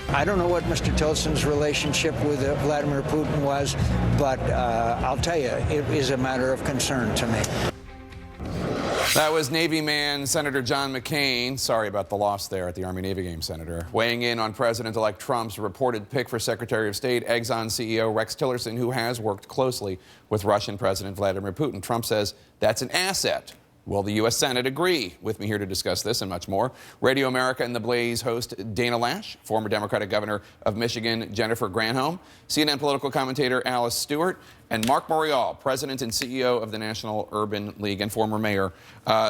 I don't know what Mr. Tillerson's relationship with Vladimir Putin was, but I'll tell you, it is a matter of concern to me. That was Navy man Senator John McCain. Sorry about the loss there at the Army-Navy game, Senator. Weighing in on President-elect Trump's reported pick for Secretary of State, Exxon CEO Rex Tillerson, who has worked closely with Russian President Vladimir Putin. Trump says that's an asset. Will the U.S. Senate agree? With me here to discuss this and much more, Radio America and The Blaze host Dana Loesch, former Democratic governor of Michigan Jennifer Granholm, CNN political commentator Alice Stewart, and Marc Morial, president and CEO of the National Urban League and former mayor.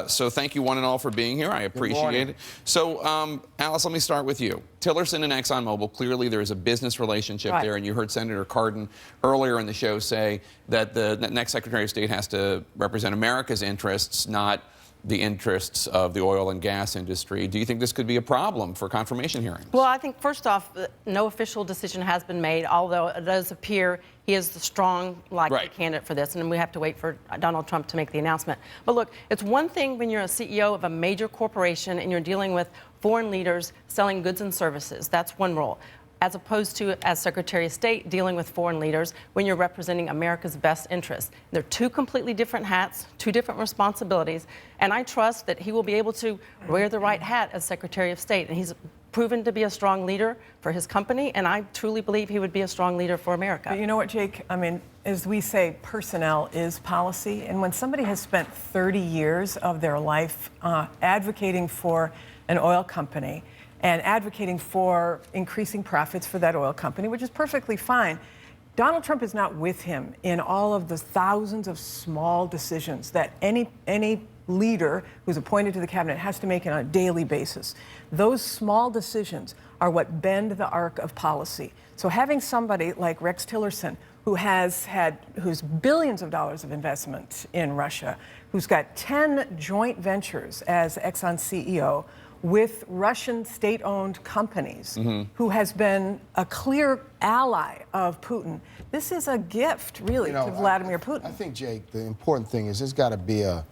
So thank you one and all for being here. I appreciate it. So Alice, let me start with you. Tillerson and ExxonMobil, clearly there is a business relationship there, and you heard Senator Cardin earlier in the show say that the next Secretary of State has to represent America's interests, not the interests of the oil and gas industry. Do you think this could be a problem for confirmation hearings? Well, I think first off, no official decision has been made, although it does appear he is the strong, likely candidate for this, and we have to wait for Donald Trump to make the announcement. But look, it's one thing when you're a CEO of a major corporation and you're dealing with foreign leaders selling goods and services. That's one role. As opposed to, as Secretary of State, dealing with foreign leaders when you're representing America's best interests. They're two completely different hats, two different responsibilities, and I trust that he will be able to wear the right hat as Secretary of State. And he's proven to be a strong leader for his company, and I truly believe he would be a strong leader for America. But you know what, Jake? I mean, as we say, personnel is policy, and when somebody has spent 30 years of their life advocating for an oil company, and advocating for increasing profits for that oil company, which is perfectly fine. Donald Trump is not with him in all of the thousands of small decisions that any leader who's appointed to the cabinet has to make on a daily basis. Those small decisions are what bend the arc of policy. So having somebody like Rex Tillerson, who's billions of dollars of investment in Russia, who's got 10 joint ventures as Exxon CEO, with Russian state-owned companies, who has been a clear ally of Putin. This is a gift, really, to Vladimir Putin. I think, Jake, the important thing is there's got to be a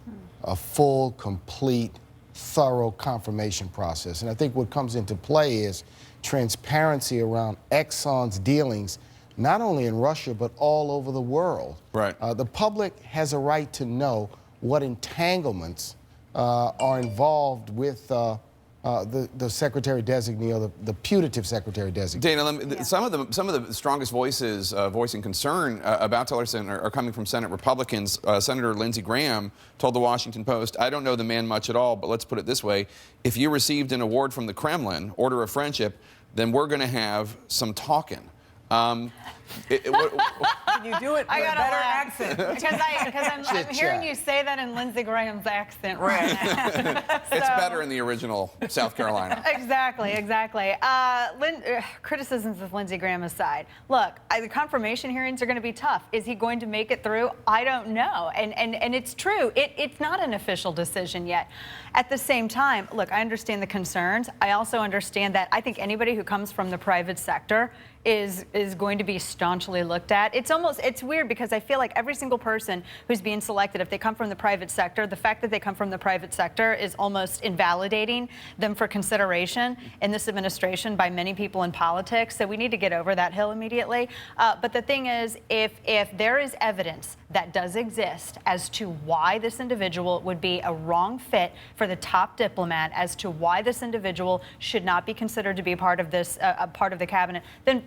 full, complete, thorough confirmation process. And I think what comes into play is transparency around Exxon's dealings, not only in Russia, but all over the world. Right. The public has a right to know what entanglements are involved with the secretary-designee, or the putative secretary-designee. Dana, some of the strongest voices voicing concern about Tillerson are coming from Senate Republicans. Senator Lindsey Graham told the Washington Post, "I don't know the man much at all, but let's put it this way. If you received an award from the Kremlin, Order of Friendship, then we're going to have some talking." Can you do it with a better accent? Because I'm hearing you say that in Lindsey Graham's accent right now. It's better in the original South Carolina. Exactly. Criticisms of Lindsey Graham aside, look, the confirmation hearings are going to be tough. Is he going to make it through? I don't know. And it's true. It's not an official decision yet. At the same time, look, I understand the concerns. I also understand that I think anybody who comes from the private sector is going to be staunchly looked at. It's weird because I feel like every single person who's being selected, if they come from the private sector, the fact that they come from the private sector is almost invalidating them for consideration in this administration by many people in politics. So we need to get over that hill immediately. But the thing is, if there is evidence that does exist as to why this individual would be a wrong fit for the top diplomat, as to why this individual should not be considered to be part of this, part of the cabinet,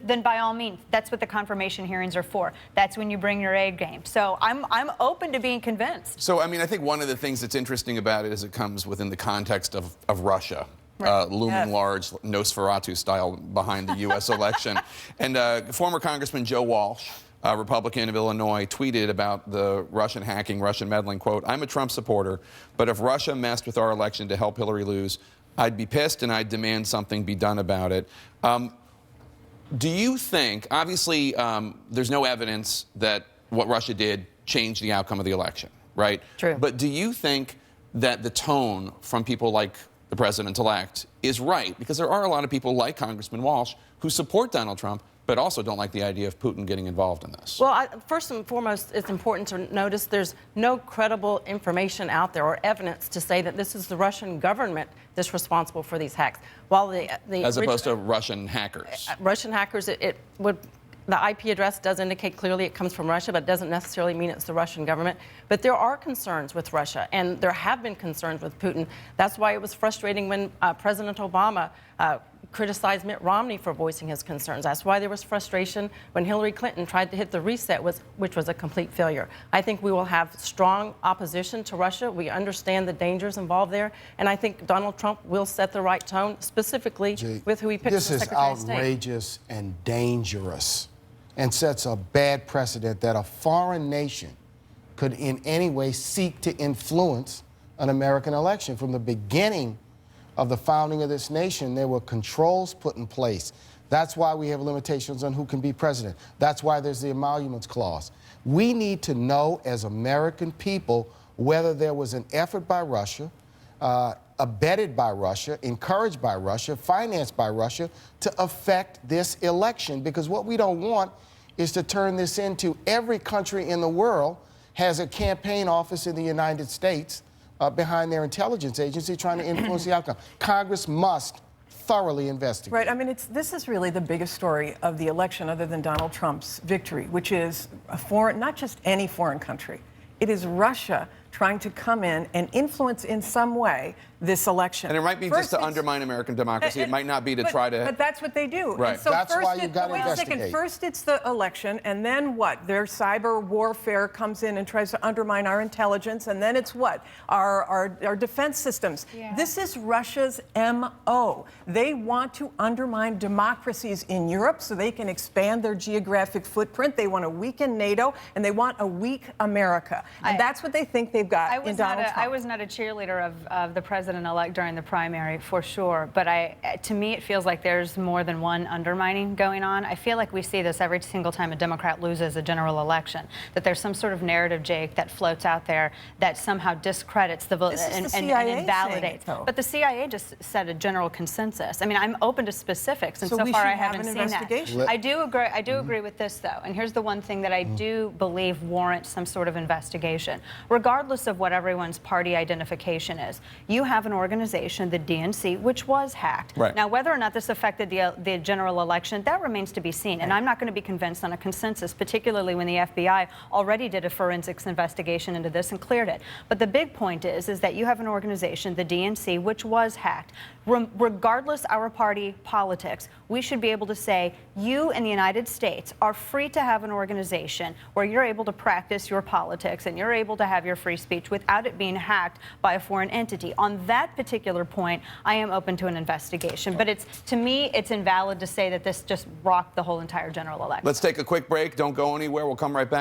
then by all means, that's what the confirmation hearings are for. That's when you bring your A game. So I'm open to being convinced. So, I mean, I think one of the things that's interesting about it is it comes within the context of Russia. Looming large, Nosferatu style behind the U.S. election. And former Congressman Joe Walsh, Republican of Illinois, tweeted about the Russian hacking, Russian meddling, quote, "I'm a Trump supporter, but if Russia messed with our election to help Hillary lose, I'd be pissed and I'd demand something be done about it." Do you think, obviously, there's no evidence that what Russia did changed the outcome of the election, right? True. But do you think that the tone from people like the president-elect is right? Because there are a lot of people like Congressman Walsh who support Donald Trump, but also don't like the idea of Putin getting involved in this. Well, first and foremost, it's important to notice there's no credible information out there or evidence to say that this is the Russian government that's responsible for these hacks. While the as opposed to Russian hackers. Russian hackers, the IP address does indicate clearly it comes from Russia, but it doesn't necessarily mean it's the Russian government. But there are concerns with Russia, and there have been concerns with Putin. That's why it was frustrating when President Obama criticized Mitt Romney for voicing his concerns. That's why there was frustration when Hillary Clinton tried to hit the reset, which was a complete failure. I think we will have strong opposition to Russia. We understand the dangers involved there, and I think Donald Trump will set the right tone, specifically with who he picks as Secretary of State. This is outrageous and dangerous, and sets a bad precedent that a foreign nation could in any way seek to influence an American election. From the beginning of the founding of this nation, there were controls put in place. That's why we have limitations on who can be president. That's why there's the emoluments clause. We need to know as American people whether there was an effort by Russia, abetted by Russia, encouraged by Russia, financed by Russia to affect this election, because what we don't want is to turn this into every country in the world has a campaign office in the United States behind their intelligence agency trying to influence the outcome. Congress must thoroughly investigate. Right. I mean, this is really the biggest story of the election, other than Donald Trump's victory, which is a foreign, not just any foreign country. It is Russia trying to come in and influence in some way this election. And it might be just to undermine American democracy. It might not be to try to... But that's what they do. Right. And so That's first why you got to investigate. First it's the election, and then what? Their cyber warfare comes in and tries to undermine our intelligence, and then it's what? Our defense systems. Yeah. This is Russia's MO. They want to undermine democracies in Europe so they can expand their geographic footprint. They want to weaken NATO, and they want a weak America. And that's what they think they've got in Donald Trump. I was not a cheerleader of the president-elect during the primary, for sure. But to me, it feels like there's more than one undermining going on. I feel like we see this every single time a Democrat loses a general election, that there's some sort of narrative, Jake, that floats out there that somehow discredits the vote and invalidates. But the CIA just set a general consensus. I mean, I'm open to specifics, and so far I haven't seen that. I do agree with this, though. And here's the one thing that I do believe warrants some sort of investigation. Regardless of what everyone's party identification is, you have an organization, the DNC, which was hacked. Right. Now, whether or not this affected the general election, that remains to be seen. And I'm not going to be convinced on a consensus, particularly when the FBI already did a forensics investigation into this and cleared it. But the big point is that you have an organization, the DNC, which was hacked. Regardless our party politics, we should be able to say, you in the United States are free to have an organization where you're able to practice your politics and you're able to have your free speech without it being hacked by a foreign entity. On that particular point, I am open to an investigation. But to me, it's invalid to say that this just rocked the whole entire general election. Let's take a quick break. Don't go anywhere. We'll come right back.